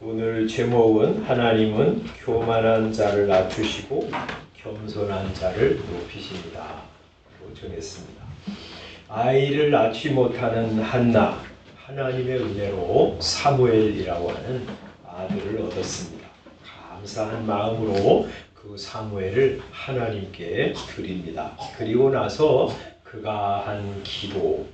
오늘 제목은 하나님은 교만한 자를 낮추시고 겸손한 자를 높이십니다. 정했습니다. 아이를 낳지 못하는 한나, 하나님의 은혜로 사무엘이라고 하는 아들을 얻었습니다. 감사한 마음으로 그 사무엘을 하나님께 드립니다. 그리고 나서 그가 한 기도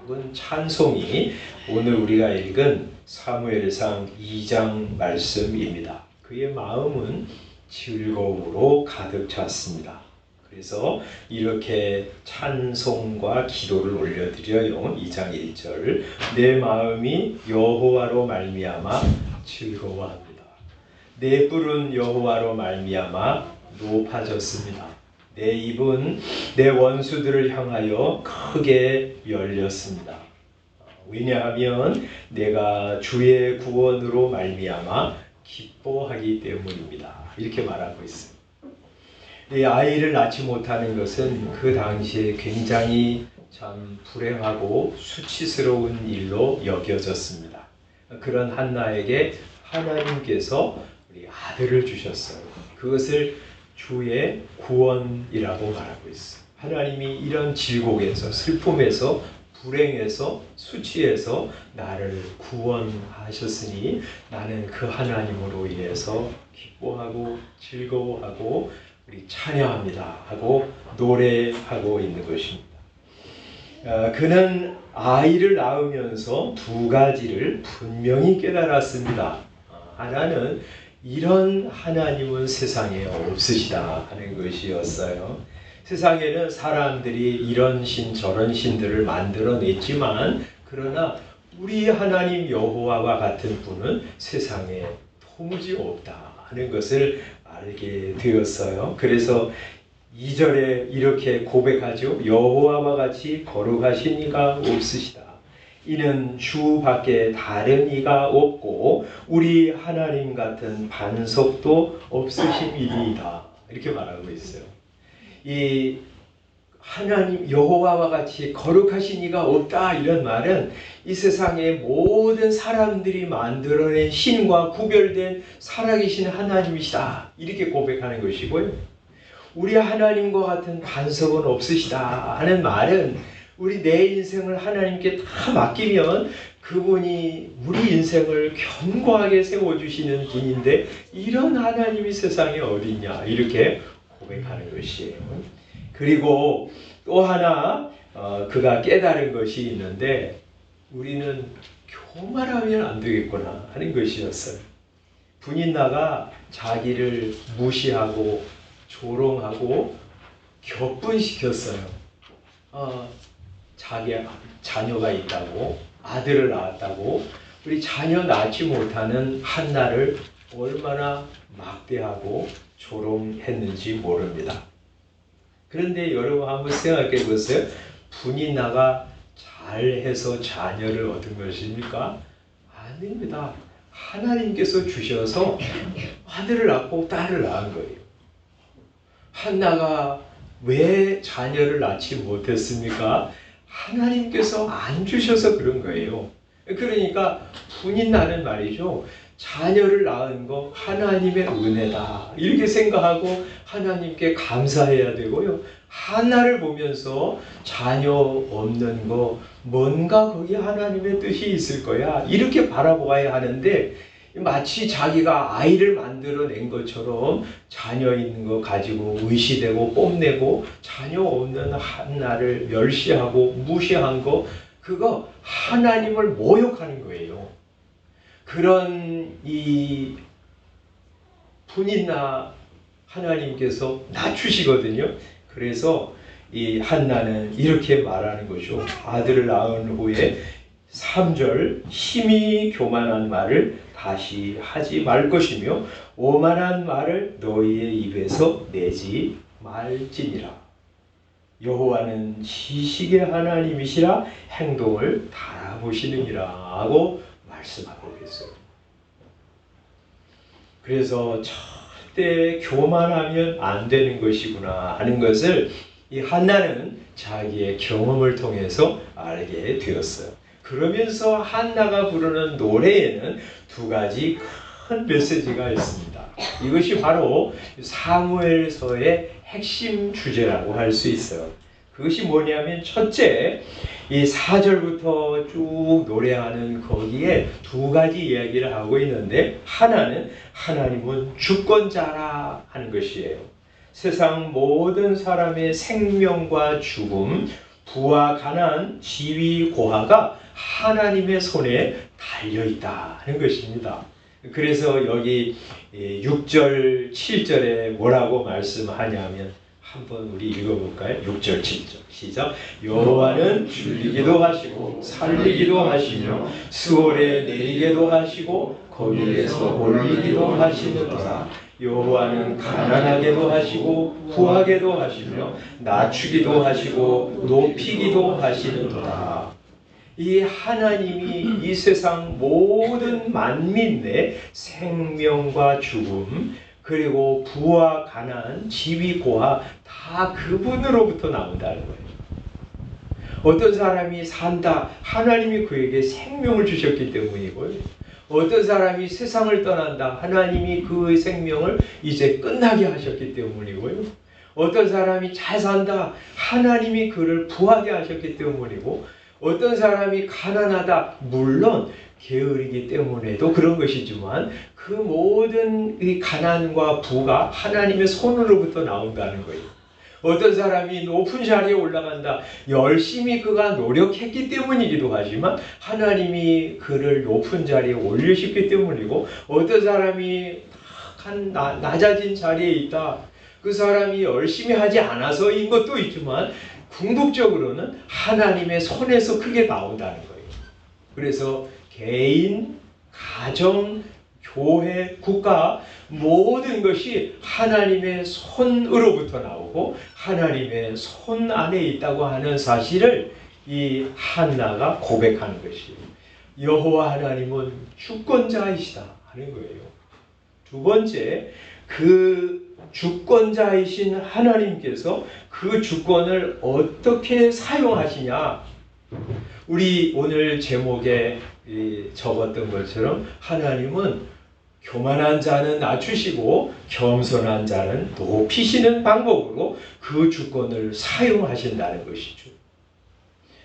혹은 찬송이 오늘 우리가 읽은 사무엘상 2장 말씀입니다. 그의 마음은 즐거움으로 가득 찼습니다. 그래서 이렇게 찬송과 기도를 올려드려요. 2장 1절 내 마음이 여호와로 말미암아 즐거워합니다. 내 뿔은 여호와로 말미암아 높아졌습니다. 내 입은 내 원수들을 향하여 크게 열렸습니다. 왜냐하면 내가 주의 구원으로 말미암아 기뻐하기 때문입니다. 이렇게 말하고 있습니다. 이 아이를 낳지 못하는 것은 그 당시에 굉장히 참 불행하고 수치스러운 일로 여겨졌습니다. 그런 한나에게 하나님께서 우리 아들을 주셨어요. 그것을 주의 구원이라고 말하고 있어요. 하나님이 이런 질곡에서, 슬픔에서, 불행에서, 수치에서 나를 구원하셨으니 나는 그 하나님으로 인해서 기뻐하고 즐거워하고 우리 찬양합니다 하고 노래하고 있는 것입니다. 그는 아이를 낳으면서 두 가지를 분명히 깨달았습니다. 하나는 이런 하나님은 세상에 없으시다 하는 것이었어요. 세상에는 사람들이 이런 신 저런 신들을 만들어냈지만 그러나 우리 하나님 여호와와 같은 분은 세상에 도무지 없다 하는 것을 알게 되었어요. 그래서 2절에 이렇게 고백하죠. 여호와와 같이 거룩하신 이가 없으시다. 이는 주밖에 다른 이가 없고 우리 하나님 같은 반석도 없으심이니이다. 이렇게 말하고 있어요. 이 하나님 여호와와 같이 거룩하신 이가 없다 이런 말은 이 세상의 모든 사람들이 만들어낸 신과 구별된 살아계신 하나님이시다 이렇게 고백하는 것이고요. 우리 하나님과 같은 반석은 없으시다 하는 말은 우리 내 인생을 하나님께 다 맡기면 그분이 우리 인생을 견고하게 세워주시는 분인데 이런 하나님이 세상에 어딨냐 이렇게 고백하는 것이에요. 그리고 또 하나 그가 깨달은 것이 있는데 우리는 교만하면 안 되겠구나 하는 것이었어요. 분인나가 자기를 무시하고 조롱하고 격분시켰어요. 자기 자녀가 있다고 아들을 낳았다고 우리 자녀 낳지 못하는 한나를 얼마나 막대하고 조롱했는지 모릅니다. 그런데 여러분 한번 생각해 보세요. 분인나가 잘해서 자녀를 얻은 것입니까? 아닙니다. 하나님께서 주셔서 아들을 낳고 딸을 낳은 거예요. 한나가 왜 자녀를 낳지 못했습니까? 하나님께서 안 주셔서 그런 거예요. 그러니까 분인나는 말이죠. 자녀를 낳은 거 하나님의 은혜다 이렇게 생각하고 하나님께 감사해야 되고요. 한나를 보면서 자녀 없는 거 뭔가 거기 하나님의 뜻이 있을 거야 이렇게 바라보아야 하는데 마치 자기가 아이를 만들어낸 것처럼 자녀 있는 거 가지고 의시되고 뽐내고 자녀 없는 한나를 멸시하고 무시한 거 그거 하나님을 모욕하는 거예요. 그런 이 분인나 하나님께서 낮추시거든요. 그래서 이 한나는 이렇게 말하는 거죠. 아들을 낳은 후에 3절 힘이 교만한 말을 다시 하지 말 것이며 오만한 말을 너희의 입에서 내지 말지니라. 여호와는 지식의 하나님이시라 행동을 달아보시느니라 하고 말씀하고 계세요. 그래서 절대 교만하면 안 되는 것이구나 하는 것을 이 한나는 자기의 경험을 통해서 알게 되었어요. 그러면서 한나가 부르는 노래에는 두 가지 큰 메시지가 있습니다. 이것이 바로 사무엘서의 핵심 주제라고 할 수 있어요. 그것이 뭐냐면 첫째, 이 4절부터 쭉 노래하는 거기에 두 가지 이야기를 하고 있는데, 하나는 하나님은 주권자라 하는 것이에요. 세상 모든 사람의 생명과 죽음, 부와 가난, 지위, 고하가 하나님의 손에 달려있다는 것입니다. 그래서 여기 6절, 7절에 뭐라고 말씀하냐면 한번 우리 읽어볼까요? 6절, 7절 시작. 여호와는 죽이기도 하시고 살리기도 하시며 수월에 내리게도 하시고 거기에서 올리기도 하시는도다. 여호와는 가난하게도 하시고 부하게도 하시며 낮추기도 하시고 높이기도 하시는도다. 이 하나님이 이 세상 모든 만민의 생명과 죽음, 그리고 부와 가난, 지위, 고하 다 그분으로부터 나온다는 거예요. 어떤 사람이 산다, 하나님이 그에게 생명을 주셨기 때문이고요. 어떤 사람이 세상을 떠난다, 하나님이 그 생명을 이제 끝나게 하셨기 때문이고요. 어떤 사람이 잘 산다, 하나님이 그를 부하게 하셨기 때문이고, 어떤 사람이 가난하다, 물론 게으르기 때문에도 그런 것이지만 그 모든 이 가난과 부가 하나님의 손으로부터 나온다는 거예요. 어떤 사람이 높은 자리에 올라간다, 열심히 그가 노력했기 때문이기도 하지만 하나님이 그를 높은 자리에 올리셨기 때문이고, 어떤 사람이 낮아진 자리에 있다, 그 사람이 열심히 하지 않아서인 것도 있지만 궁극적으로는 하나님의 손에서 크게 나온다는 거예요. 그래서 개인, 가정, 교회, 국가 모든 것이 하나님의 손으로부터 나오고 하나님의 손 안에 있다고 하는 사실을 이 한나가 고백하는 것이에요. 여호와 하나님은 주권자이시다 하는 거예요. 두 번째, 그 주권자이신 하나님께서 그 주권을 어떻게 사용하시냐. 우리 오늘 제목에 적었던 것처럼 하나님은 교만한 자는 낮추시고 겸손한 자는 높이시는 방법으로 그 주권을 사용하신다는 것이죠.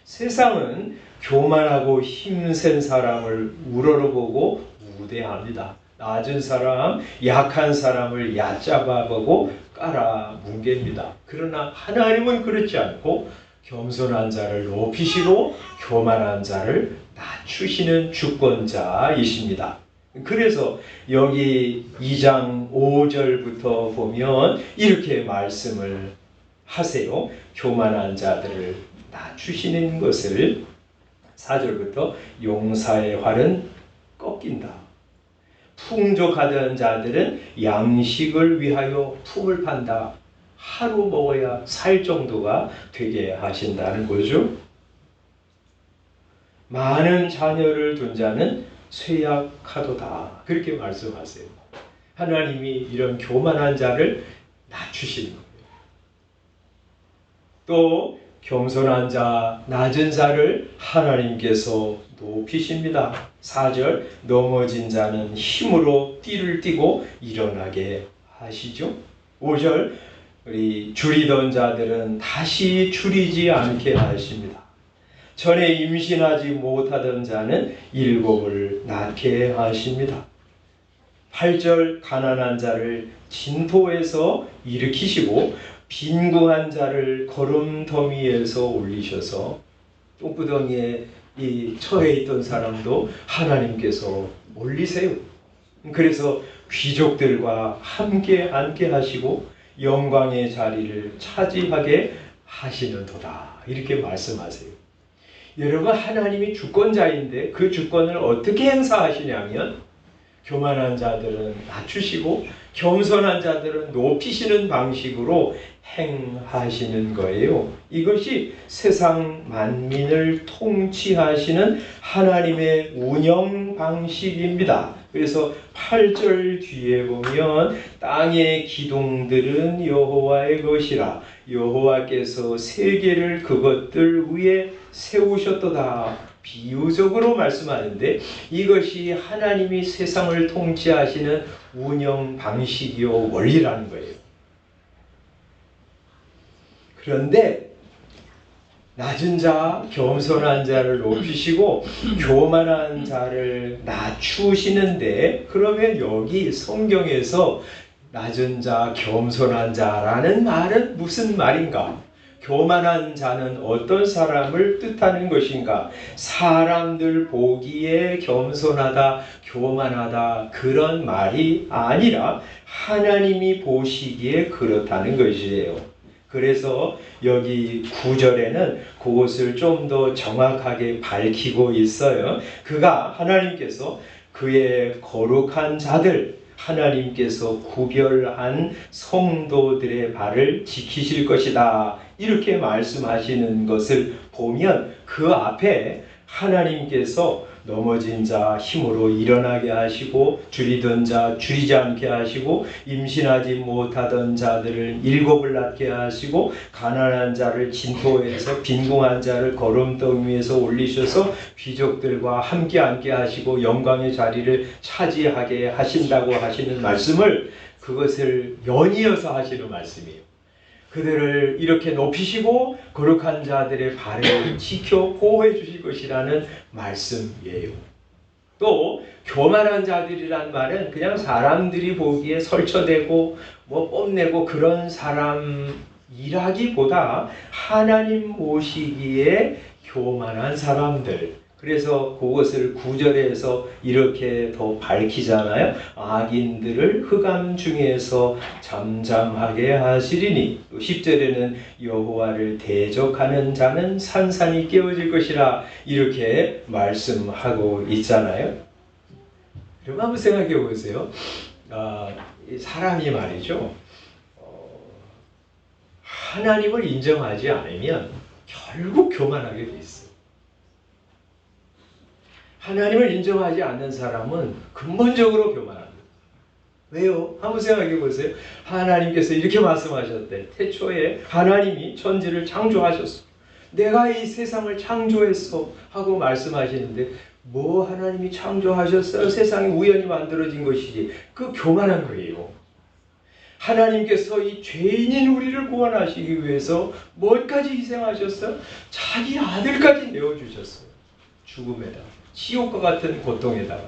세상은 교만하고 힘센 사람을 우러러보고 우대합니다. 낮은 사람, 약한 사람을 얕잡아보고 깔아뭉갭니다. 그러나 하나님은 그렇지 않고 겸손한 자를 높이시고 교만한 자를 낮추시는 주권자이십니다. 그래서 여기 2장 5절부터 보면 이렇게 말씀을 하세요. 교만한 자들을 낮추시는 것을 4절부터 용사의 활은 꺾인다. 풍족하던 자들은 양식을 위하여 품을 판다. 하루 먹어야 살 정도가 되게 하신다는 거죠. 많은 자녀를 둔 자는 쇠약하도다. 그렇게 말씀하세요. 하나님이 이런 교만한 자를 낮추시는 거예요. 또 겸손한 자, 낮은 자를 하나님께서 높이십니다. 4절, 넘어진 자는 힘으로 띠를 띠고 일어나게 하시죠. 5절, 우리 줄이던 자들은 다시 줄이지 않게 하십니다. 전에 임신하지 못하던 자는 7을 낳게 하십니다. 8절, 가난한 자를 진토에서 일으키시고 빈궁한 자를 거름더미에서 올리셔서 똥구덩이에 처해 있던 사람도 하나님께서 올리세요. 그래서 귀족들과 함께 앉게 하시고 영광의 자리를 차지하게 하시는도다. 이렇게 말씀하세요. 여러분, 하나님이 주권자인데 그 주권을 어떻게 행사하시냐면 교만한 자들은 낮추시고 겸손한 자들은 높이시는 방식으로 행하시는 거예요. 이것이 세상 만민을 통치하시는 하나님의 운영 방식입니다. 그래서 8절 뒤에 보면 땅의 기둥들은 여호와의 것이라 여호와께서 세계를 그것들 위에 세우셨도다. 비유적으로 말씀하는데 이것이 하나님이 세상을 통치하시는 운영 방식이요 원리라는 거예요. 그런데 낮은 자, 겸손한 자를 높이시고 교만한 자를 낮추시는데, 그러면 여기 성경에서 낮은 자, 겸손한 자라는 말은 무슨 말인가? 교만한 자는 어떤 사람을 뜻하는 것인가? 사람들 보기에 겸손하다, 교만하다 그런 말이 아니라 하나님이 보시기에 그렇다는 것이에요. 그래서 여기 9절에는 그것을 좀 더 정확하게 밝히고 있어요. 그가 하나님께서 그의 거룩한 자들, 하나님께서 구별한 성도들의 발을 지키실 것이다. 이렇게 말씀하시는 것을 보면 그 앞에 하나님께서 넘어진 자 힘으로 일어나게 하시고 줄이던 자 줄이지 않게 하시고 임신하지 못하던 자들을 일곱을 낳게 하시고 가난한 자를 진토에서 빈궁한 자를 거름덩이 위에서 올리셔서 귀족들과 함께 앉게 하시고 영광의 자리를 차지하게 하신다고 하시는 말씀을, 그것을 연이어서 하시는 말씀이에요. 그들을 이렇게 높이시고 거룩한 자들의 발을 지켜 보호해 주실 것이라는 말씀이에요. 또 교만한 자들이란 말은 그냥 사람들이 보기에 설쳐대고 뽐내고 그런 사람이라기보다 하나님 보시기에 교만한 사람들. 그래서 그것을 9절에서 이렇게 더 밝히잖아요. 악인들을 흑암 중에서 잠잠하게 하시리니, 10절에는 여호와를 대적하는 자는 산산이 깨어질 것이라 이렇게 말씀하고 있잖아요. 그럼 한번 생각해 보세요. 사람이 말이죠, 하나님을 인정하지 않으면 결국 교만하게 돼 있어요. 하나님을 인정하지 않는 사람은 근본적으로 교만합니다. 왜요? 한번 생각해 보세요. 하나님께서 이렇게 말씀하셨대. 태초에 하나님이 천지를 창조하셨어. 내가 이 세상을 창조했어 하고 말씀하시는데, 뭐 하나님이 창조하셨어요? 세상이 우연히 만들어진 것이지. 그 교만한 거예요. 하나님께서 이 죄인인 우리를 구원하시기 위해서 뭘까지 희생하셨어요? 자기 아들까지 내어주셨어요. 죽음에다, 지옥과 같은 고통에다가.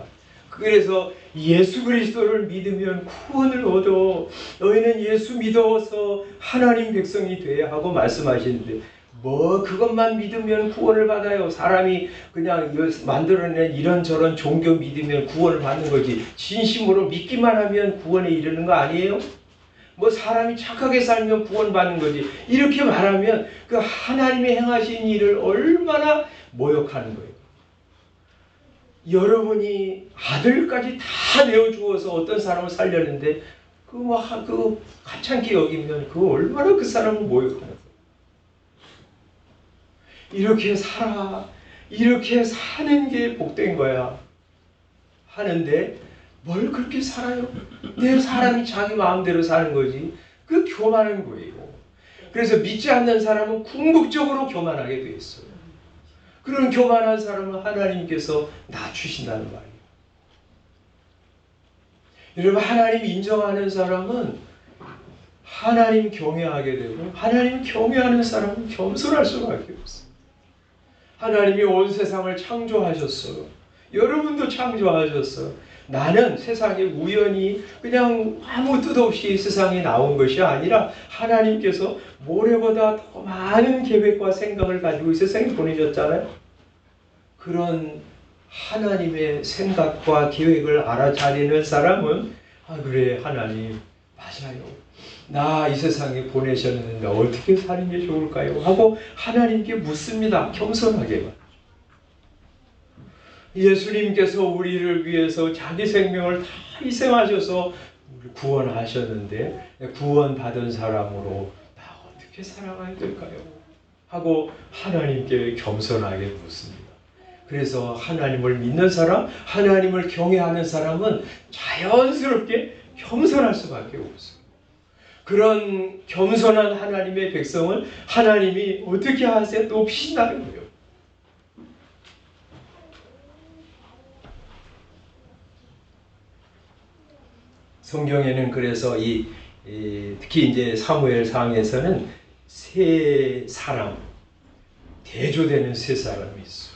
그래서 예수 그리스도를 믿으면 구원을 얻어. 너희는 예수 믿어서 하나님 백성이 돼야 하고 말씀하시는데, 뭐 그것만 믿으면 구원을 받아요. 사람이 그냥 만들어낸 이런저런 종교 믿으면 구원을 받는 거지. 진심으로 믿기만 하면 구원에 이르는 거 아니에요? 뭐 사람이 착하게 살면 구원받는 거지. 이렇게 말하면 그 하나님이 행하신 일을 얼마나 모욕하는 거예요. 여러분이 아들까지 다 내어주어서 어떤 사람을 살렸는데 그 가찮게 여기면 그 얼마나 그 사람을 모욕하는 거예요. 이렇게 살아, 이렇게 사는 게 복된 거야 하는데 뭘 그렇게 살아요? 내 사람이 자기 마음대로 사는 거지. 그 교만한 거예요. 그래서 믿지 않는 사람은 궁극적으로 교만하게 돼 있어요. 그런 교만한 사람은 하나님께서 낮추신다는 말이에요. 여러분, 하나님 인정하는 사람은 하나님 경외하게 되고, 하나님 경외하는 사람은 겸손할 수밖에 없어요. 하나님이 온 세상을 창조하셨어요. 여러분도 창조하셨어요. 나는 세상에 우연히 그냥 아무 뜻 없이 세상에 나온 것이 아니라 하나님께서 모래보다 더 많은 계획과 생각을 가지고 이 세상에 보내셨잖아요. 그런 하나님의 생각과 계획을 알아차리는 사람은 그래, 하나님 맞아요. 나 이 세상에 보내셨는데 어떻게 사는 게 좋을까요? 하고 하나님께 묻습니다. 겸손하게. 예수님께서 우리를 위해서 자기 생명을 다 희생하셔서 구원하셨는데 구원받은 사람으로 나 어떻게 살아가야 될까요? 하고 하나님께 겸손하게 묻습니다. 그래서 하나님을 믿는 사람, 하나님을 경외하는 사람은 자연스럽게 겸손할 수밖에 없어요. 그런 겸손한 하나님의 백성을 하나님이 어떻게 하세요? 높이신다는 거예요. 성경에는 그래서 특히 이제 사무엘상에서는 세 사람, 대조되는 세 사람이 있어.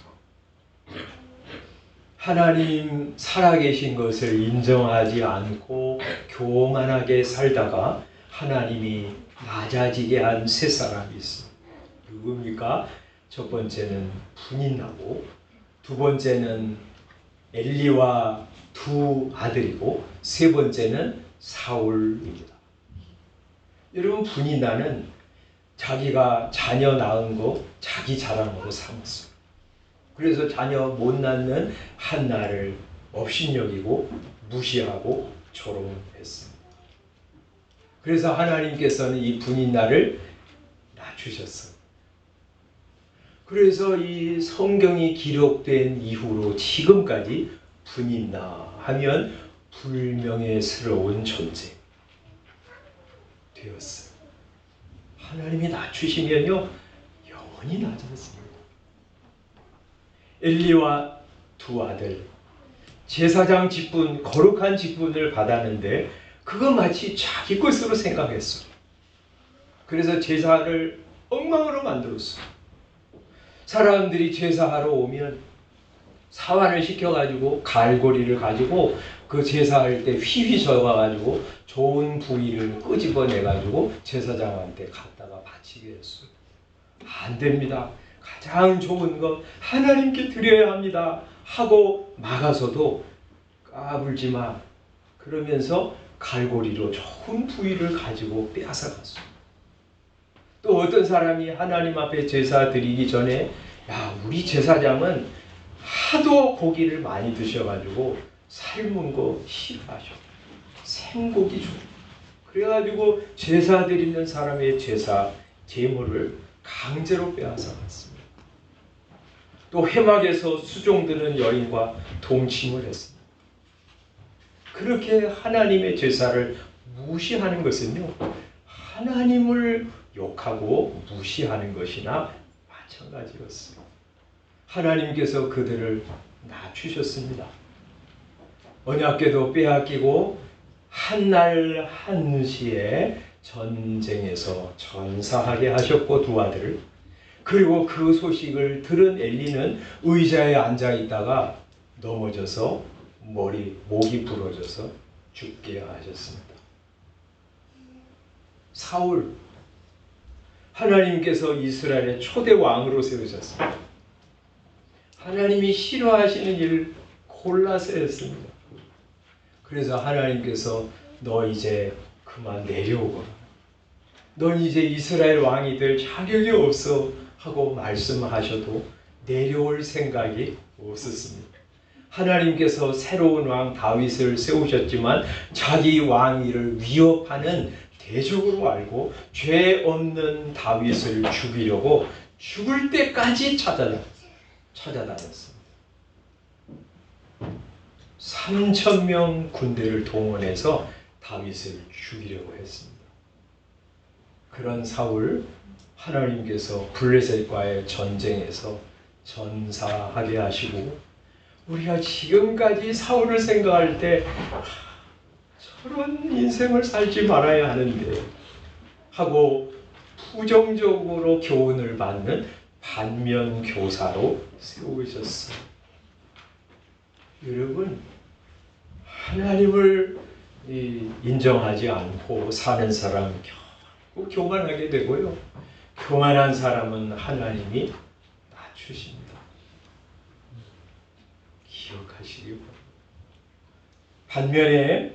하나님 살아계신 것을 인정하지 않고 교만하게 살다가 하나님이 낮아지게 한 세 사람이 있어. 누굽니까? 첫 번째는 분인나고, 두 번째는 엘리와 두 아들이고, 세 번째는 사울입니다. 여러분, 분인나는 자기가 자녀 낳은 거 자기 자랑으로 삼았어요. 그래서 자녀 못 낳는 한나를 업신여기고 무시하고 조롱했습니다. 그래서 하나님께서는 이 분인나를 낮추셨어요. 그래서 이 성경이 기록된 이후로 지금까지 분인나 하면 불명예스러운 존재 되었어요. 하나님이 낮추시면요, 영원히 낮아졌습니다. 엘리와 두 아들, 제사장 직분, 거룩한 직분을 받았는데 그거 마치 자기 것으로 생각했어. 그래서 제사를 엉망으로 만들었어. 사람들이 제사하러 오면 사환을 시켜가지고 갈고리를 가지고 그 제사할 때 휘휘 저어가지고 좋은 부위를 끄집어내가지고 제사장한테 갖다가 바치게 했어. 안 됩니다. 가장 좋은 거 하나님께 드려야 합니다 하고 막아서도 까불지 마 그러면서 갈고리로 좋은 부위를 가지고 빼앗아갔어. 또 어떤 사람이 하나님 앞에 제사 드리기 전에, 야, 우리 제사장은 하도 고기를 많이 드셔가지고 삶은 거 싫어하셔. 생고기 줘. 그래가지고 제사 드리는 사람의 제사 제물을 강제로 빼앗아갔습니다. 또 회막에서 수종드는 여인과 동침을 했습니다. 그렇게 하나님의 제사를 무시하는 것은요, 하나님을 욕하고 무시하는 것이나 마찬가지였어요. 하나님께서 그들을 낮추셨습니다. 언약궤도 빼앗기고 한날 한시에 전쟁에서 전사하게 하셨고 두 아들을, 그리고 그 소식을 들은 엘리는 의자에 앉아 있다가 넘어져서 목이 부러져서 죽게 하셨습니다. 사울, 하나님께서 이스라엘의 초대 왕으로 세우셨습니다. 하나님이 싫어하시는 일을 골라서 했습니다. 그래서 하나님께서 너 이제 그만 내려오거라. 넌 이제 이스라엘 왕이 될 자격이 없어 하고 말씀하셔도 내려올 생각이 없었습니다. 하나님께서 새로운 왕 다윗을 세우셨지만 자기 왕위를 위협하는 대적으로 알고 죄 없는 다윗을 죽이려고 죽을 때까지 찾아다녔습니다. 3,000명 군대를 동원해서 다윗을 죽이려고 했습니다. 그런 사울, 하나님께서 블레셋과의 전쟁에서 전사하게 하시고, 우리가 지금까지 사울을 생각할 때 저런 인생을 살지 말아야 하는데 하고 부정적으로 교훈을 받는 반면교사로 세우셨어요. 여러분, 하나님을 인정하지 않고 사는 사람 결국 교만하게 되고요. 교만한 사람은 하나님이 낮추십니다. 기억하시기 바랍니다. 반면에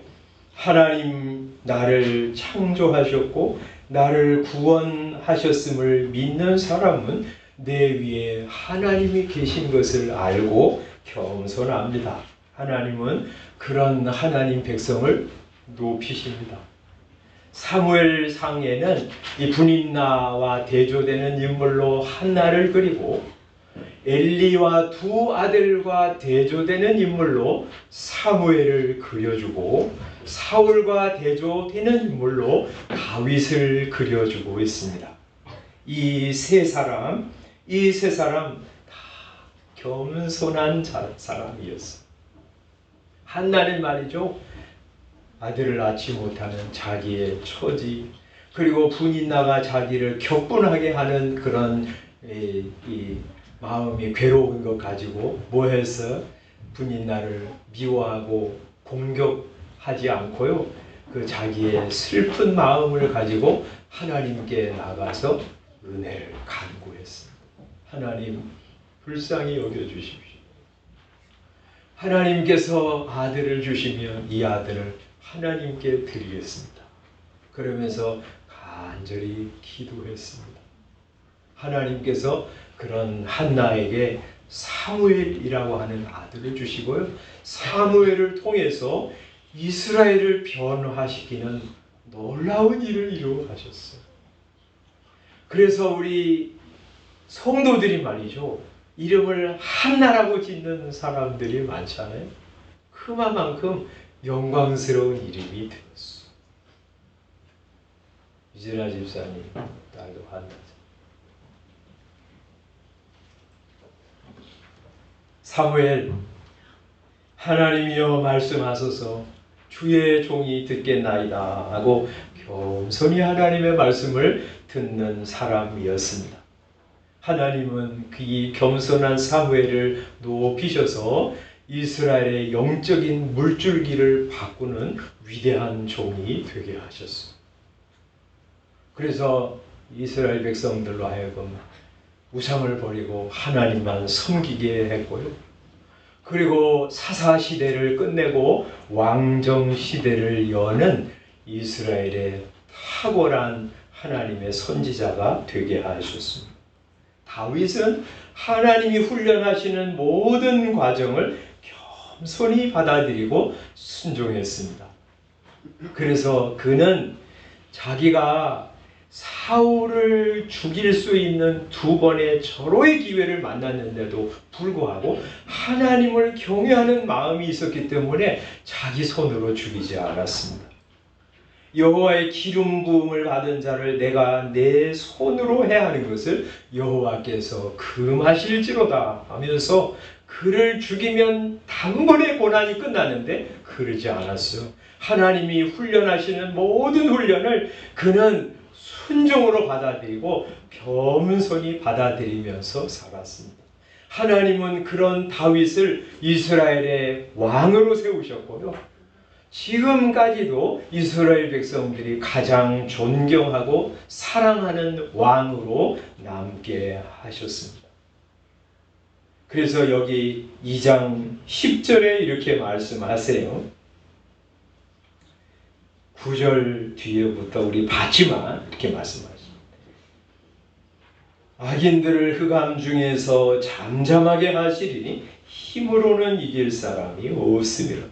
하나님 나를 창조하셨고 나를 구원하셨음을 믿는 사람은 내 위에 하나님이 계신 것을 알고 겸손합니다. 하나님은 그런 하나님 백성을 높이십니다. 사무엘상에는 이 분인나와 대조되는 인물로 한나를 그리고 엘리와 두 아들과 대조되는 인물로 사무엘을 그려주고 사울과 대조되는 인물로 다윗을 그려주고 있습니다. 이 세 사람 다 겸손한 사람이었어요. 한나는 말이죠, 아들을 낳지 못하는 자기의 처지, 그리고 분인나가 자기를 격분하게 하는 그런 이 마음이 괴로운 것 가지고 뭐 해서 분인나를 미워하고 공격하지 않고요, 그 자기의 슬픈 마음을 가지고 하나님께 나가서 은혜를 간구했습니다. 하나님, 불쌍히 여겨주십시오. 하나님께서 아들을 주시면 이 아들을 하나님께 드리겠습니다. 그러면서 간절히 기도했습니다. 하나님께서 그런 한나에게 사무엘이라고 하는 아들을 주시고요, 사무엘을 통해서 이스라엘을 변화시키는 놀라운 일을 이루어 가셨어요. 그래서 우리 성도들이 말이죠, 이름을 한나라고 짓는 사람들이 많잖아요. 그만큼 영광스러운 이름이 되었어. 유진아 집사님 딸도 한나죠. 사무엘, 하나님이여 말씀하소서, 주의 종이 듣겠나이다 하고 겸손히 하나님의 말씀을 듣는 사람이었습니다. 하나님은 이 겸손한 사무엘을 높이셔서 이스라엘의 영적인 물줄기를 바꾸는 위대한 종이 되게 하셨어요. 그래서 이스라엘 백성들로 하여금 우상을 버리고 하나님만 섬기게 했고요, 그리고 사사시대를 끝내고 왕정시대를 여는 이스라엘의 탁월한 하나님의 선지자가 되게 하셨습니다. 다윗은 하나님이 훈련하시는 모든 과정을 겸손히 받아들이고 순종했습니다. 그래서 그는 자기가 사울을 죽일 수 있는 2번의 절호의 기회를 만났는데도 불구하고 하나님을 경외하는 마음이 있었기 때문에 자기 손으로 죽이지 않았습니다. 여호와의 기름 부음을 받은 자를 내가 내 손으로 해야 하는 것을 여호와께서 금하실지로다 하면서 그를 죽이면 단번에 고난이 끝나는데 그러지 않았어요. 하나님이 훈련하시는 모든 훈련을 그는 순종으로 받아들이고 겸손히 받아들이면서 살았습니다. 하나님은 그런 다윗을 이스라엘의 왕으로 세우셨고요, 지금까지도 이스라엘 백성들이 가장 존경하고 사랑하는 왕으로 남게 하셨습니다. 그래서 여기 2장 10절에 이렇게 말씀하세요. 9절 뒤에부터 우리 봤지만 이렇게 말씀하십니다. 악인들을 흑암 중에서 잠잠하게 하시리니 힘으로는 이길 사람이 없음이라.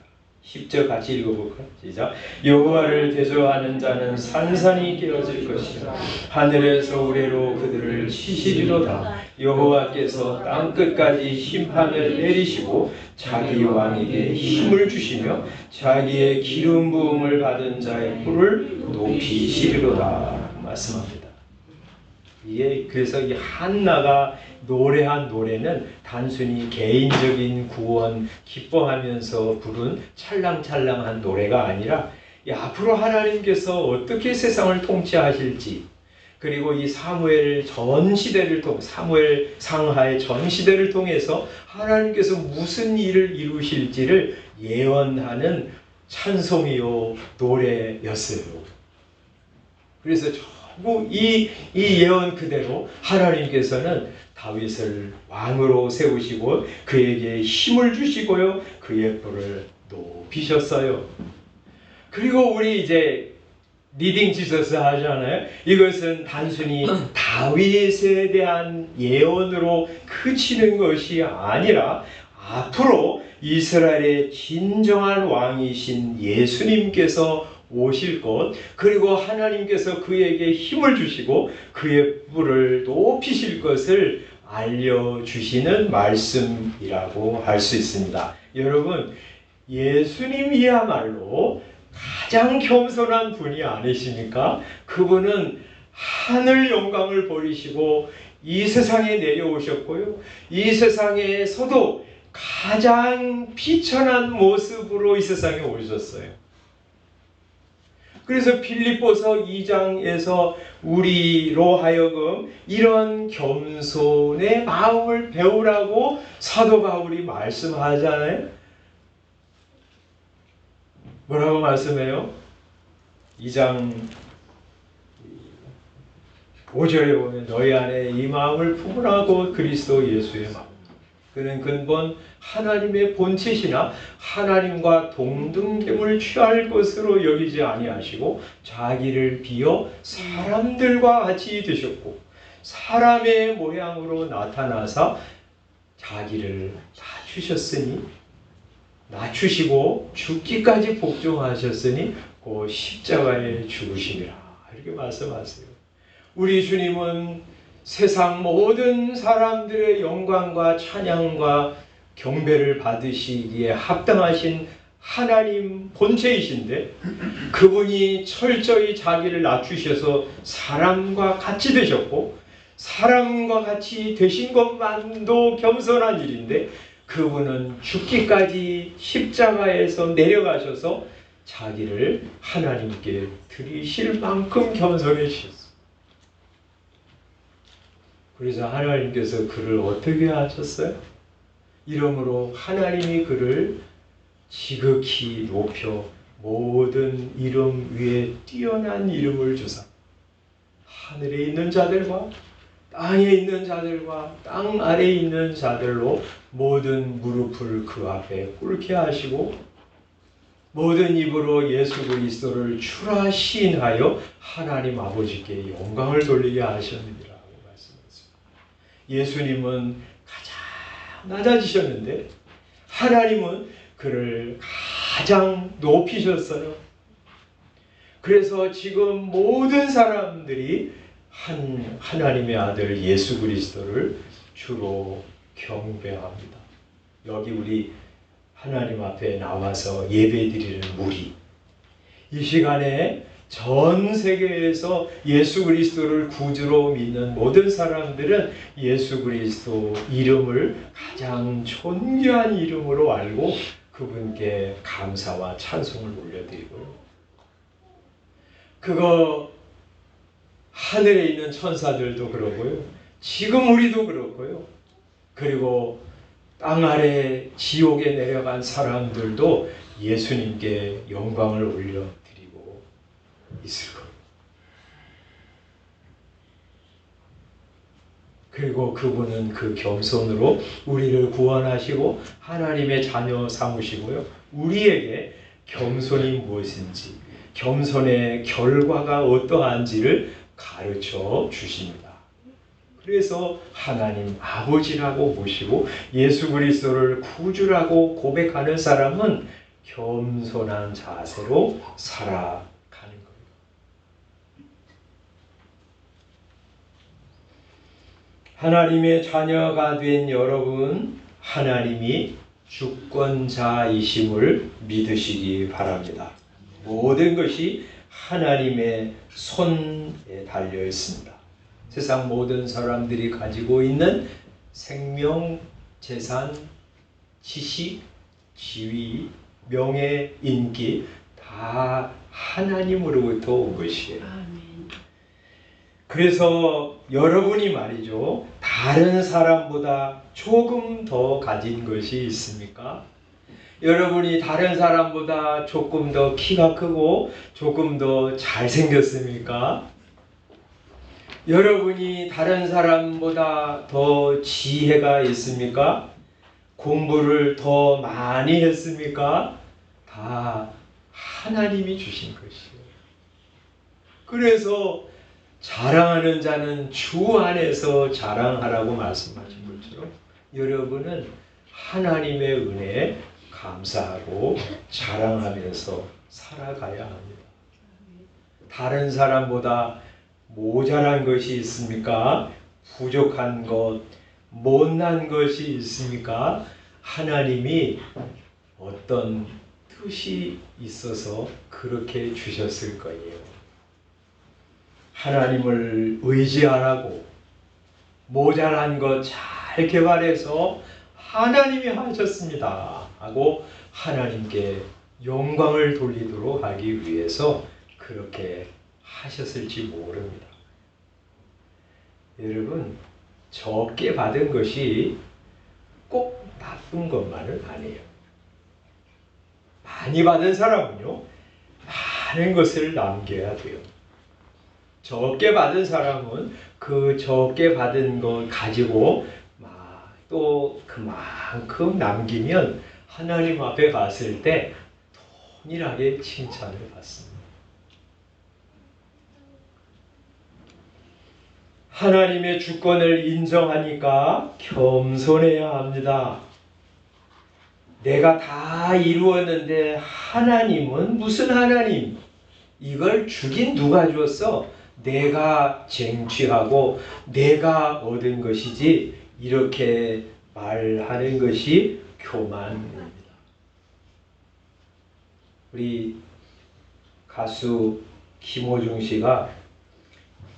10절 같이 읽어볼까요? 시작. 여호와를 대조하는 자는 산산이 깨어질 것이라. 하늘에서 우레로 그들을 치시리로다. 여호와께서 땅끝까지 심판을 내리시고 자기 왕에게 힘을 주시며 자기의 기름 부음을 받은 자의 뿔을 높이시리로다 말씀합니다. 그래서 이 한나가 노래한 노래는 단순히 개인적인 구원 기뻐하면서 부른 찰랑찰랑한 노래가 아니라 앞으로 하나님께서 어떻게 세상을 통치하실지, 그리고 이 사무엘 전 시대를 사무엘 상하의 전 시대를 통해서 하나님께서 무슨 일을 이루실지를 예언하는 찬송이요 노래였어요. 그래서 이 예언 그대로 하나님께서는 다윗을 왕으로 세우시고 그에게 힘을 주시고요, 그의 뿔을 높이셨어요. 그리고 우리 이제 리딩 지서스 하잖아요. 이것은 단순히 다윗에 대한 예언으로 그치는 것이 아니라 앞으로 이스라엘의 진정한 왕이신 예수님께서 오실 것, 그리고 하나님께서 그에게 힘을 주시고 그의 뿔을 높이실 것을 알려주시는 말씀이라고 할 수 있습니다. 여러분, 예수님이야말로 가장 겸손한 분이 아니십니까? 그분은 하늘 영광을 버리시고 이 세상에 내려오셨고요, 이 세상에서도 가장 비천한 모습으로 이 세상에 오셨어요. 그래서 빌립보서 2장에서 우리로 하여금 이런 겸손의 마음을 배우라고 사도 바울이 말씀하잖아요. 뭐라고 말씀해요? 2장 5절에 보면 너희 안에 이 마음을 품으라고 그리스도 예수의 마음. 그는 근본 하나님의 본체시나 하나님과 동등됨을 취할 것으로 여기지 아니하시고 자기를 비어 사람들과 같이 되셨고 사람의 모양으로 나타나사 자기를 낮추시고 죽기까지 복종하셨으니 그 십자가에 죽으심이라 이렇게 말씀하세요. 우리 주님은 세상 모든 사람들의 영광과 찬양과 경배를 받으시기에 합당하신 하나님 본체이신데 그분이 철저히 자기를 낮추셔서 사람과 같이 되셨고 사람과 같이 되신 것만도 겸손한 일인데 그분은 죽기까지 십자가에서 내려가셔서 자기를 하나님께 드리실 만큼 겸손해지셨어요. 그래서 하나님께서 그를 어떻게 하셨어요? 이러므로 하나님이 그를 지극히 높여 모든 이름 위에 뛰어난 이름을 주사 하늘에 있는 자들과 땅에 있는 자들과 땅 아래에 있는 자들로 모든 무릎을 그 앞에 꿇게 하시고 모든 입으로 예수 그리스도를 주라 시인하여 하나님 아버지께 영광을 돌리게 하셨느니라. 예수님은 가장 낮아지셨는데 하나님은 그를 가장 높이셨어요. 그래서 지금 모든 사람들이 하나님의 아들 예수 그리스도를 주로 경배합니다. 여기 우리 하나님 앞에 나와서 예배드리는 무리, 이 시간에 전 세계에서 예수 그리스도를 구주로 믿는 모든 사람들은 예수 그리스도 이름을 가장 존귀한 이름으로 알고 그분께 감사와 찬송을 올려드리고요. 그거 하늘에 있는 천사들도 그러고요. 지금 우리도 그렇고요. 그리고 땅 아래 지옥에 내려간 사람들도 예수님께 영광을 올려드리고 있을 거예요. 그리고 그분은 그 겸손으로 우리를 구원하시고 하나님의 자녀 삼으시고요. 우리에게 겸손이 무엇인지, 겸손의 결과가 어떠한지를 가르쳐 주십니다. 그래서 하나님 아버지라고 모시고 예수 그리스도를 구주라고 고백하는 사람은 겸손한 자세로 살아가는 거예요. 하나님의 자녀가 된 여러분, 하나님이 주권자이심을 믿으시기 바랍니다. 모든 것이 하나님의 손에 달려 있습니다. 세상 모든 사람들이 가지고 있는 생명, 재산, 지식, 지위, 명예, 인기 다 하나님으로부터 온 것이에요. 그래서 여러분이 말이죠, 다른 사람보다 조금 더 가진 것이 있습니까? 여러분이 다른 사람보다 조금 더 키가 크고 조금 더 잘생겼습니까? 여러분이 다른 사람보다 더 지혜가 있습니까? 공부를 더 많이 했습니까? 다 하나님이 주신 것이에요. 그래서 자랑하는 자는 주 안에서 자랑하라고 말씀하신 것처럼 여러분은 하나님의 은혜에 감사하고 자랑하면서 살아가야 합니다. 다른 사람보다 모자란 것이 있습니까? 부족한 것, 못난 것이 있습니까? 하나님이 어떤 뜻이 있어서 그렇게 주셨을 거예요. 하나님을 의지 안 하고 모자란 것 잘 개발해서 하나님이 하셨습니다 하고 하나님께 영광을 돌리도록 하기 위해서 그렇게 하셨을지 모릅니다. 여러분, 적게 받은 것이 꼭 나쁜 것만은 아니에요. 많이 받은 사람은요, 많은 것을 남겨야 돼요. 적게 받은 사람은 그 적게 받은 걸 가지고 또 그만큼 남기면 하나님 앞에 갔을 때 동일하게 칭찬을 받습니다. 하나님의 주권을 인정하니까 겸손해야 합니다. 내가 다 이루었는데 하나님은 무슨 하나님? 이걸 주긴 누가 줬어? 내가 쟁취하고 내가 얻은 것이지, 이렇게 말하는 것이 교만입니다. 우리 가수 김호중 씨가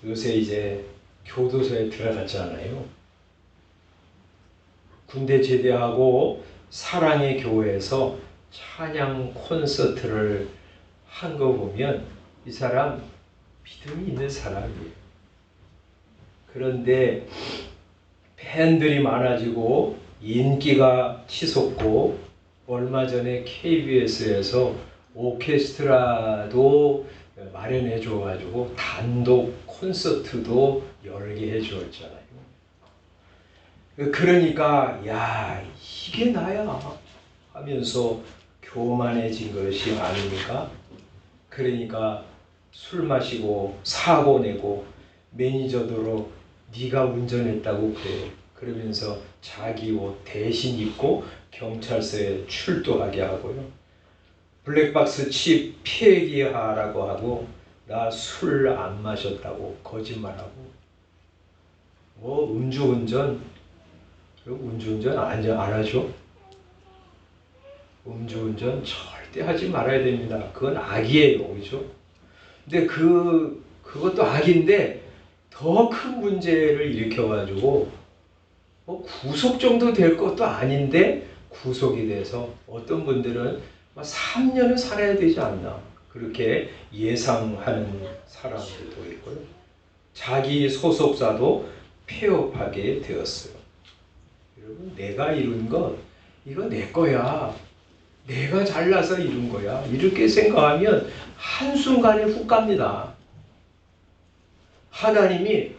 요새 이제 교도소에 들어갔잖아요. 군대 제대하고 사랑의 교회에서 찬양 콘서트를 한 거 보면 이 사람 믿음이 있는 사람이에요. 그런데 팬들이 많아지고 인기가 치솟고, 얼마 전에 KBS에서 오케스트라도 마련해 줘가지고 단독 콘서트도 열게 해 주었잖아요. 그러니까 야, 이게 나야 하면서 교만해진 것이 아닙니까? 그러니까 술 마시고 사고 내고 매니저더러 네가 운전했다고 그래. 그러면서 자기 옷 대신 입고 경찰서에 출두하게 하고요. 블랙박스 칩 폐기하라고 하고, 나 술 안 마셨다고 거짓말하고, 뭐 음주운전 안 하죠? 음주운전 절대 하지 말아야 됩니다. 그건 악이에요, 그죠? 근데 그것도 악인데 더 큰 문제를 일으켜가지고 구속 정도 될 것도 아닌데 구속이 돼서 어떤 분들은 3년을 살아야 되지 않나, 그렇게 예상하는 사람들도 있고요. 자기 소속사도 폐업하게 되었어요. 여러분, 내가 이룬 것, 이거 내 거야. 내가 잘나서 이룬 거야. 이렇게 생각하면 한순간에 훅 갑니다. 하나님이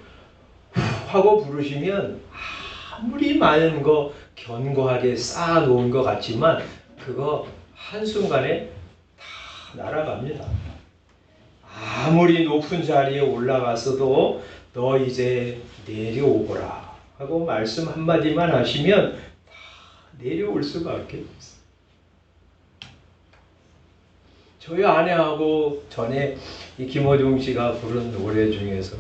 후 하고 부르시면 아무리 많은 거 견고하게 쌓아놓은 것 같지만 그거 한순간에 다 날아갑니다. 아무리 높은 자리에 올라가서도 너 이제 내려오거라 하고 말씀 한마디만 하시면 다 내려올 수밖에 없어요. 저희 아내하고 전에 이 김호중 씨가 부른 노래 중에서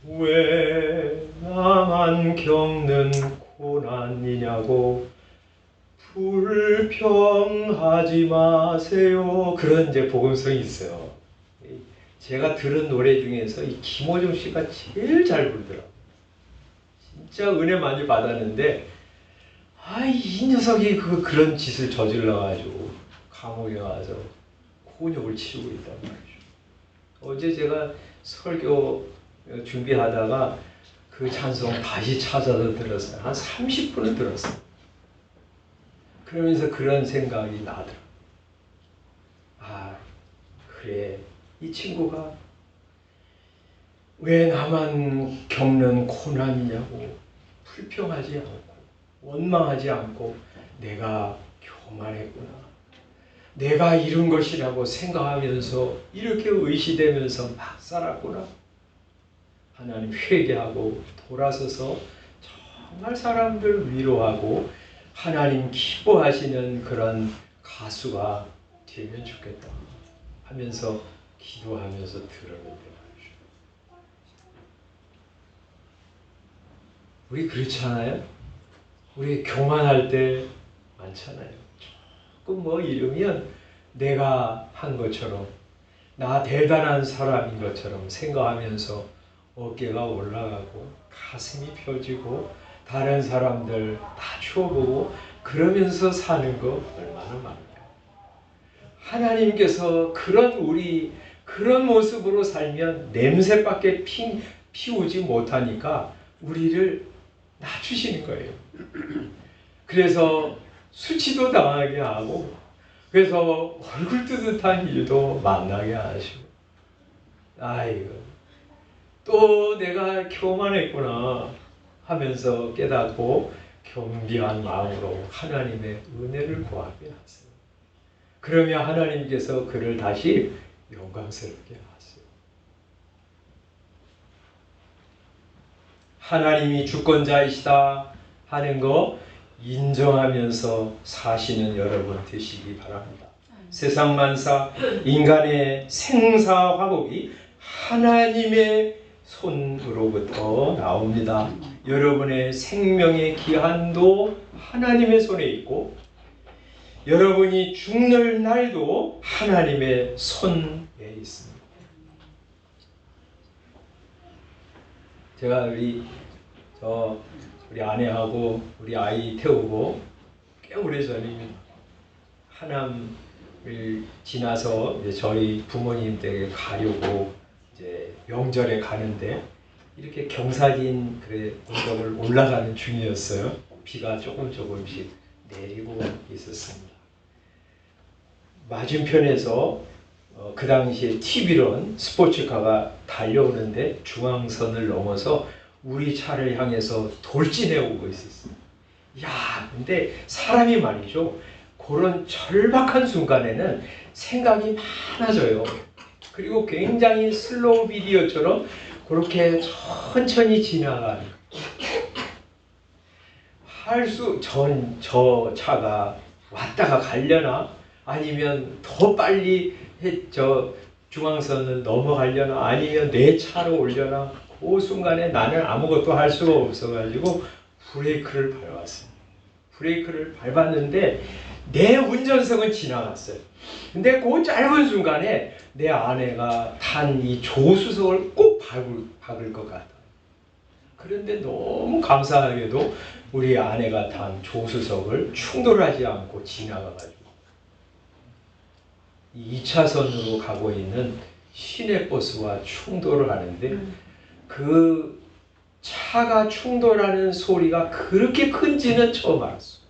왜 나만 겪는 고난이냐고 불평하지 마세요, 그런 이제 복음성이 있어요. 제가 들은 노래 중에서 이 김호중 씨가 제일 잘 부르더라고요. 진짜 은혜 많이 받았는데 이 녀석이 그런 짓을 저질러가지고 감옥에 가서 곤욕을 치르고 있단 말이죠. 어제 제가 설교 준비하다가 그 찬송 다시 찾아서 들었어요. 한 30분은 들었어요. 그러면서 그런 생각이 나더라고요. 그래, 이 친구가 왜 나만 겪는 고난이냐고 불평하지 않고 원망하지 않고 내가 교만했구나, 내가 이룬 것이라고 생각하면서 이렇게 의시되면서 막 살았구나. 하나님 회개하고 돌아서서 정말 사람들 위로하고 하나님 기뻐하시는 그런 가수가 되면 좋겠다 하면서 기도하면서 들었는데 말이죠. 우리 그렇지 않아요? 우리 교만할 때 많잖아요. 조금 뭐 이러면 내가 한 것처럼, 나 대단한 사람인 것처럼 생각하면서 어깨가 올라가고 가슴이 펴지고 다른 사람들 다 추워보고 그러면서 사는 거 얼마나 많아요. 하나님께서 그런 우리 그런 모습으로 살면 냄새밖에 피우지 못하니까 우리를 낮추시는 거예요. 그래서 수치도 당하게 하고, 그래서 얼굴 뜨뜻한 일도 만나게 하시고, 아이고, 또 내가 교만했구나 하면서 깨닫고 겸비한 마음으로 하나님의 은혜를 구하게 하세요. 그러면 하나님께서 그를 다시 영광스럽게 하세요. 하나님이 주권자이시다 하는 거 인정하면서 사시는 여러분 되시기 바랍니다. 세상 만사, 인간의 생사 화복이 하나님의 손으로부터 나옵니다. 여러분의 생명의 기한도 하나님의 손에 있고, 여러분이 죽는 날도 하나님의 손에 있습니다. 제가 우리 아내하고 우리 아이 태우고 꽤 오래 전입니다. 하남을 지나서 이제 저희 부모님 댁에 가려고 이제 명절에 가는데 이렇게 경사진 언덕을 올라가는 중이었어요. 비가 조금씩 내리고 있었습니다. 맞은편에서 그 당시에 TV론 스포츠카가 달려오는데 중앙선을 넘어서 우리 차를 향해서 돌진해 오고 있었어요. 야, 근데 사람이 말이죠. 그런 절박한 순간에는 생각이 많아져요. 그리고 굉장히 슬로우 비디오처럼 그렇게 천천히 지나가는. 저 차가 왔다가 가려나? 아니면 더 빨리 중앙선을 넘어가려나? 아니면 내 차로 오려나? 그 순간에 나는 아무것도 할 수가 없어가지고 브레이크를 밟았습니다. 브레이크를 밟았는데 내 운전석은 지나갔어요. 근데 그 짧은 순간에 내 아내가 탄 이 조수석을 꼭 박을 것 같아요. 그런데 너무 감사하게도 우리 아내가 탄 조수석을 충돌하지 않고 지나가가지고 2차선으로 가고 있는 시내버스와 충돌을 하는데 그 차가 충돌하는 소리가 그렇게 큰지는 처음 알았어요.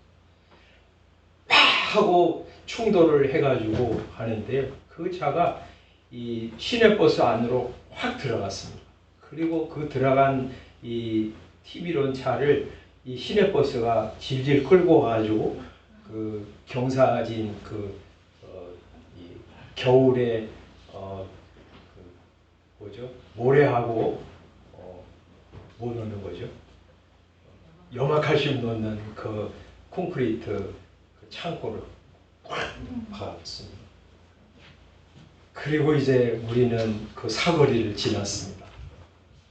막 하고 충돌을 해가지고 하는데 그 차가 이 시내버스 안으로 확 들어갔습니다. 그리고 그 들어간 이 TV론 차를 이 시내버스가 질질 끌고 가지고 그 경사진 이 겨울에 모래하고 뭐 넣는 거죠? 염화칼슘 넣는 그 콘크리트 그 창고를 확 박았습니다. 그리고 이제 우리는 그 사거리를 지났습니다.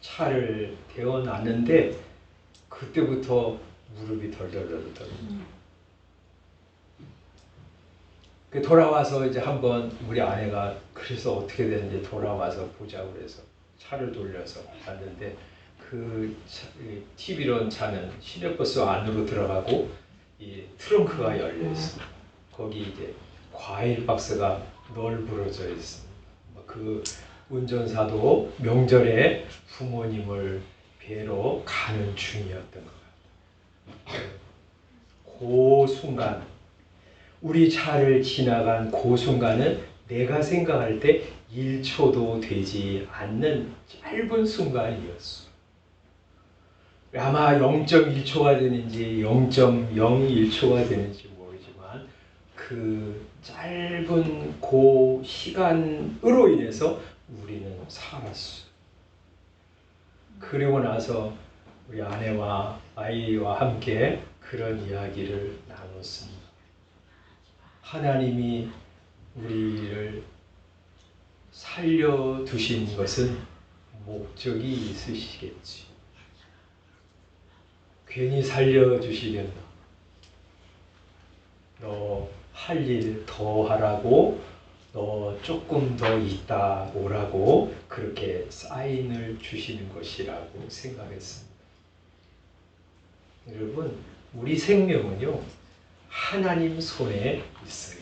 차를 대어놨는데 그때부터 무릎이 덜덜덜 떨립니다. 돌아와서 이제 한번 우리 아내가 그래서 어떻게 되는지 돌아와서 보자고 그래서 차를 돌려서 봤는데 그 TV론 차는 시내버스 안으로 들어가고 이 트렁크가 열려 있습니다. 거기 이제 과일 박스가 널브러져 있습니다. 그 운전사도 명절에 부모님을 뵈러 가는 중이었던 것 같아요. 그 순간, 우리 차를 지나간 그 순간은 내가 생각할 때 1초도 되지 않는 짧은 순간이었어. 아마 0.1초가 되는지 0.01초가 되는지 모르지만 그 짧은 그 시간으로 인해서 우리는 살았어. 그리고 나서 우리 아내와 아이와 함께 그런 이야기를 나눴습니다. 하나님이 우리를 살려두신 것은 목적이 있으시겠지. 괜히 살려주시겠나. 너 할 일 더 하라고, 너 조금 더 있다 오라고 그렇게 사인을 주시는 것이라고 생각했습니다. 여러분, 우리 생명은요 하나님 손에 있어요.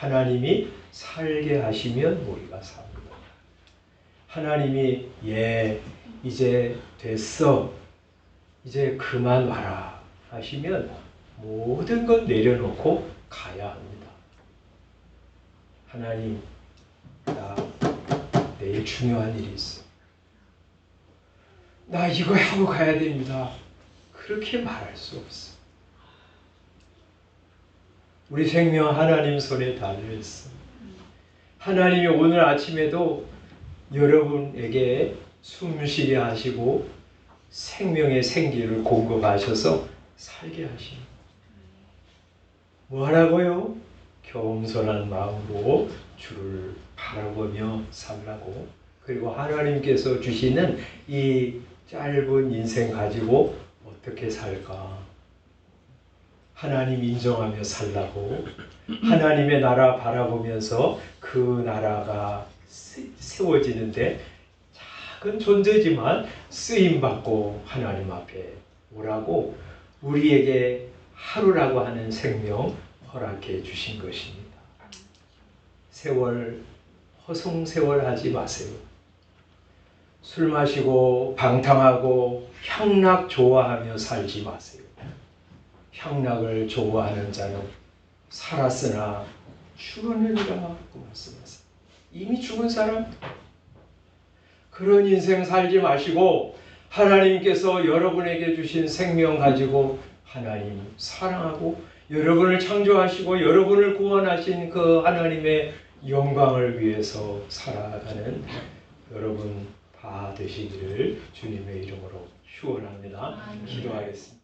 하나님이 살게 하시면 우리가 삽니다. 하나님이 이제 됐어, 이제 그만 와라 하시면 모든 것 내려놓고 가야 합니다. 하나님, 나 내일 중요한 일이 있어. 나 이거 하고 가야 됩니다. 그렇게 말할 수 없어. 우리 생명 하나님 손에 달려있어. 하나님이 오늘 아침에도 여러분에게 숨쉬게 하시고 생명의 생기를 공급하셔서 살게 하십니다. 뭐 하라고요? 겸손한 마음으로 주를 바라보며 살라고. 그리고 하나님께서 주시는 이 짧은 인생 가지고 어떻게 살까? 하나님 인정하며 살라고. 하나님의 나라 바라보면서 그 나라가 세워지는데 작은 존재지만 쓰임받고 하나님 앞에 오라고 우리에게 하루라고 하는 생명 허락해 주신 것입니다. 허송세월 하지 마세요. 술 마시고 방탕하고 향락 좋아하며 살지 마세요. 향락을 좋아하는 자는 살았으나 죽었느니라 말씀하세요. 이미 죽은 사람, 그런 인생 살지 마시고 하나님께서 여러분에게 주신 생명 가지고 하나님 사랑하고 여러분을 창조하시고 여러분을 구원하신 그 하나님의 영광을 위해서 살아가는 여러분 다 되시기를 주님의 이름으로 축원합니다. 기도하겠습니다.